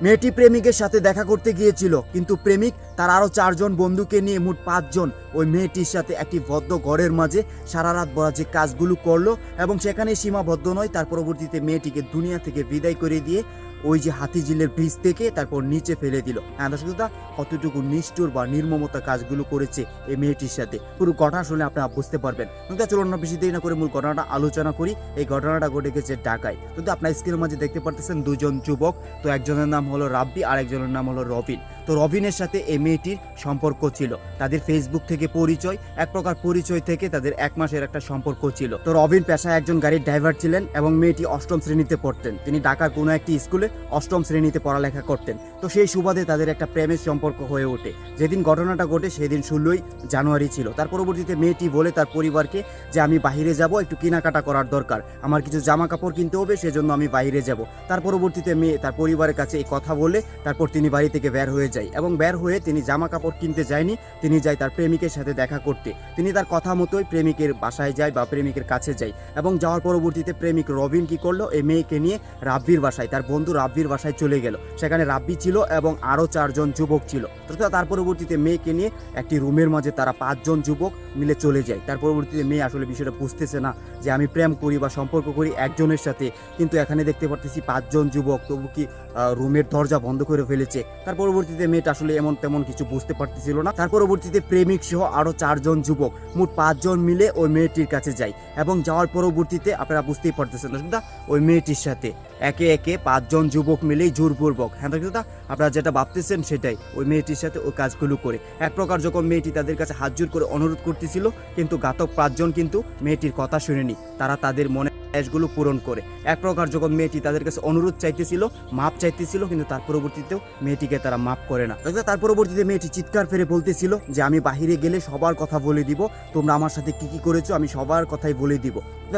মেয়েটি প্রেমিকের সাথে দেখা করতে গিয়েছিল, কিন্তু প্রেমিক তার আরও 4 জন বন্ধুকে নিয়ে মোট 5 জন ওই মেয়েটির সাথে একটি বদ্ধ ঘরের মাঝে সারা রাত ভরা যে কাজগুলো করলো এবং সেখানে সীমাবদ্ধ নয়, তার পরবর্তীতে মেয়েটিকে দুনিয়া থেকে বিদায় করে দিয়ে ওই যে হাতিঝিলের ব্রিজ থেকে তারপর নিচে ফেলে দিল। হ্যাঁ দর্শক, কতটুকু নিষ্ঠুর বা নির্মমতা কাজগুলো করেছে এই মেয়েটির সাথে, পুরো ঘটনা শুনে আপনারা বুঝতে পারবেন। কিন্তু চলুন না বেশি দেরি না করে মূল ঘটনাটা আলোচনা করি। এই ঘটনাটা ঘটে গেছে ঢাকায়। কিন্তু আপনার স্ক্রিনের মাঝে দেখতে পারতেছেন 2 জন যুবক। তো একজনের নাম হলো রাব্বি আর একজনের নাম হলো রবিন। তো রবিনের সাথে এই মেয়েটির সম্পর্ক ছিল, তাদের ফেসবুক থেকে পরিচয়, এক প্রকার পরিচয় থেকে তাদের 1 মাসের একটা সম্পর্ক ছিল। তো রবিন পেশায় একজন গাড়ির ড্রাইভার ছিলেন এবং মেয়েটি 8ম শ্রেণীতে পড়তেন। তিনি ঢাকার কোনো একটি স্কুলে 8ম শ্রেণীতে পড়ালেখা করতেন। তো সেই সুবাদে তাদের একটা প্রেমের সম্পর্ক হয়ে ওঠে। যেদিন ঘটনাটা ঘটে সেদিন 16ই জানুয়ারি ছিল। তার পরবর্তীতে মেয়েটি বলে তার পরিবারকে যে আমি বাহিরে যাব, একটু কেনাকাটা করার দরকার, আমার কিছু জামা কাপড় কিনতে হবে, সেজন্য আমি বাইরে যাব। তার পরবর্তীতে মেয়ে তার পরিবারের কাছে এই কথা বলে তারপর তিনি বাড়ি থেকে বের হয়ে যায় এবং বের হয়ে তিনি জামা কাপড় কিনতে যায়নি, তিনি যায় তার প্রেমিকের সাথে দেখা করতে। তিনি তার কথা মতোই প্রেমিকের বাসায় যায় বা প্রেমিকের কাছে যায় এবং যাওয়ার পরবর্তীতে প্রেমিক রবিন কি করলো, এই মেয়েকে নিয়ে রাব্বির বাসায়, তার বন্ধু রাব্বির বাসায় চলে গেল। সেখানে রাব্বি ছিল এবং আরও 4 জন যুবক ছিল। তার পরবর্তীতে মেয়েকে নিয়ে একটি রুমের মাঝে তারা 5 জন যুবক মিলে চলে যায়। তার পরবর্তীতে মেয়ে আসলে বিষয়টা বুঝতেছে না যে আমি প্রেম করি বা সম্পর্ক করি একজনের সাথে, কিন্তু এখানে দেখতে পারতেছি 5 জন যুবক, তবু কি রুমের দরজা বন্ধ করে ফেলেছে। তার পরবর্তীতে মেয়েটা আসলে এমন তেমন কিছু বুঝতে পারতেছিল না। তার পরবর্তীতে প্রেমিক সহ আরও 4 জন যুবক, মোট 5 জন মিলে ওই মেয়েটির কাছে যায় এবং যাওয়ার পরবর্তীতে আপনারা বুঝতেই পারতেছেন ওই মেয়েটির সাথে একে একে 5 জন যুবক মিলেই জোরপূর্বক, হ্যাঁ আপনারা যেটা ভাবতেছেন সেটাই, ওই মেয়েটির সাথে ওই কাজগুলো করে। এক প্রকার যখন মেয়েটি তাদের কাছে হাত জোর করে অনুরোধ করতেছিল, কিন্তু ঘাতক 5 জন কিন্তু মেয়েটির কথা শুনেনি, তারা তাদের মনে গুলো পূরণ করে। এক প্রকার যখন মেয়েটি তাদের কাছে অনুরোধ চাইতেছিল, মাপ চাইতেছিল, কিন্তু তার পরবর্তীতেও মেয়েটিকে তারা মাপ করে না। তার পরবর্তীতে মেয়েটি চিৎকার ফেরে বলতেছিল যে আমি বাহিরে গেলে সবার কথা বলে দিব, তোমরা আমার সাথে কি কি করেছো আমি সবার কথাই বলে দিব।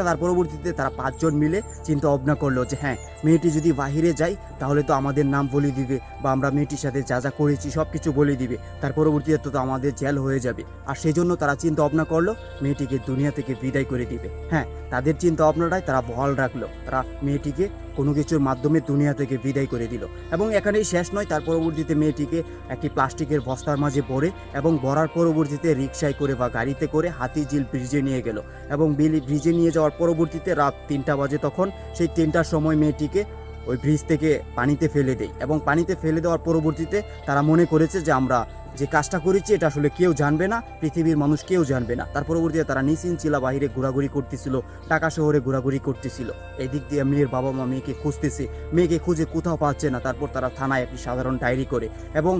তার পরবর্তীতে তারা 5 জন মিলে চিন্তা ভাবনা করলো যে হ্যাঁ, মেয়েটি যদি বাহিরে যায় তাহলে তো আমাদের নাম বলে দিবে বা আমরা মেয়েটির সাথে যা যা করেছি সব কিছু বলে দিবে, তার পরবর্তীতে তো আমাদের জেল হয়ে যাবে। আর সেই জন্য তারা চিন্তা ভাবনা করলো মেয়েটিকে দুনিয়া থেকে বিদায় করে দিবে। হ্যাঁ, তাদের চিন্তা ভাবনাটাই তারা বহাল রাখলো, তারা মেয়েটিকে কোনো কিছুর মাধ্যমে দুনিয়া থেকে বিদায় করে দিল। এবং এখানেই শেষ নয়, তার পরবর্তীতে মেয়েটিকে একটি প্লাস্টিকের বস্তার মাঝে ভরে এবং ভরার পরবর্তীতে রিকশায় করে বা গাড়িতে করে হাতিঝিল ব্রিজে নিয়ে গেল এবং ব্রিজে নিয়ে যাওয়ার পরবর্তীতে রাত 3টা বাজে। তখন সেই 3টার সময় মেয়েটিকে ওই ব্রিজ থেকে পানিতে ফেলে দেয় এবং পানিতে ফেলে দেওয়ার পরবর্তীতে তারা মনে করেছে যে আমরা যে কাজটা করেছি এটা আসলে কেউ জানবে না, পৃথিবীর মানুষ কেউ জানবে না। তার পরবর্তীতে তারা নিশ্চিন্তিলা বাহিরে ঘোরাঘুরি করতেছিল, ঢাকা শহরে ঘোরাঘুরি করতেছিল। এদিক দিয়ে মেয়ের বাবা মা মেয়েকে খুঁজতেছে, মেয়েকে খুঁজে কোথাও পাচ্ছে না। তারপর তারা থানায় একটি সাধারণ ডায়েরি করে এবং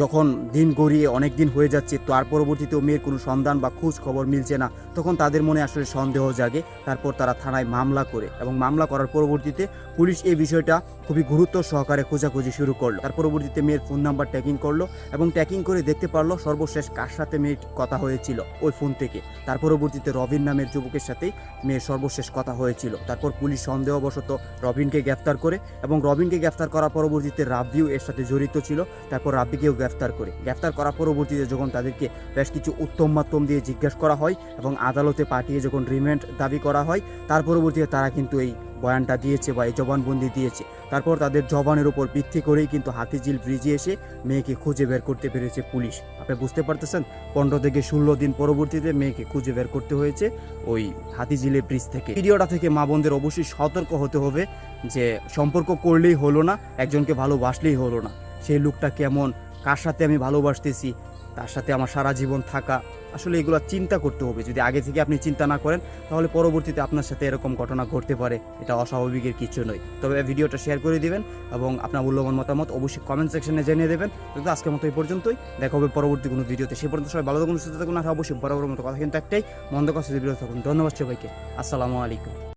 যখন দিন গড়িয়ে অনেক দিন হয়ে যাচ্ছে, তার পরবর্তীতেও মেয়ের কোনো সন্ধান বা খোঁজ খবর মিলছে না, তখন তাদের মনে আসলে সন্দেহ জাগে। তারপর তারা থানায় মামলা করে এবং মামলা করার পরবর্তীতে পুলিশ এই বিষয়টা খুবই গুরুত্ব সহকারে খোঁজাখুঁজি শুরু করলো। তার পরবর্তীতে মেয়ের ফোন নাম্বার ট্র্যাকিং করলো এবং ট্র্যাকিং করে দেখতে পারলো সর্বশেষ কার সাথে মেয়ের কথা হয়েছিল ওই ফোন থেকে। তার পরবর্তীতে রবিন নামের যুবকের সাথেই মেয়ের সর্বশেষ কথা হয়েছিল। তারপর পুলিশ সন্দেহবশত রবিনকে গ্রেফতার করে এবং রবিনকে গ্রেফতার করার পরবর্তীতে রাব্বিও এর সাথে জড়িত ছিল। তারপর রাব্বিকেও গ্রেফতার করার পরবর্তীতে যখন তাদেরকে বেশ কিছু উত্তম মাধ্যম দিয়ে জিজ্ঞাসা করা হয় এবং আদালতে পাঠিয়ে যখন রিমান্ড দাবি করা হয়, তার পরবর্তীতে তারা কিন্তু এই বয়ানটা দিয়েছে বা এই জবানবন্দি দিয়েছে। তারপর তাদের জবানের উপর ভিত্তি করেই কিন্তু হাতিঝিল ব্রিজে এসে মেয়েকে খুঁজে বের করতে পেরেছে পুলিশ। আপনি বুঝতে পারতেছেন, 15 থেকে 16 দিন পরবর্তীতে মেয়েকে খুঁজে বের করতে হয়েছে ওই হাতিঝিলের ব্রিজ থেকে। ভিডিওটা থেকে মা বোনদের অবশ্যই সতর্ক হতে হবে যে সম্পর্ক করলেই হলো না, একজনকে ভালোবাসলেই হলো না। সেই লোকটা কেমন, কার সাথে আমি ভালোবাসতেছি, তার সাথে আমার সারা জীবন থাকা, আসলে এগুলো চিন্তা করতে হবে। যদি আগে থেকে আপনি চিন্তা না করেন তাহলে পরবর্তীতে আপনার সাথে এরকম ঘটনা ঘটতে পারে, এটা অস্বাভাবিকের কিছু নয়। তবে ভিডিওটা শেয়ার করে দিবেন এবং আপনার মূল্যবান মতামত অবশ্যই কমেন্ট সেকশনে জানিয়ে দেবেন। তো আজকের মতো এই পর্যন্তই, দেখা হবে পরবর্তী কোনো ভিডিওতে। সে পর্যন্ত সবাই ভালো থাকুন, সুস্থ থাকুন। আর অবশ্যই বরাবর মতো কথা কিন্তু একটাই, মন্দ কাজ বিরত থাকুন। ধন্যবাদ সবাইকে, আসসালামু আলাইকুম।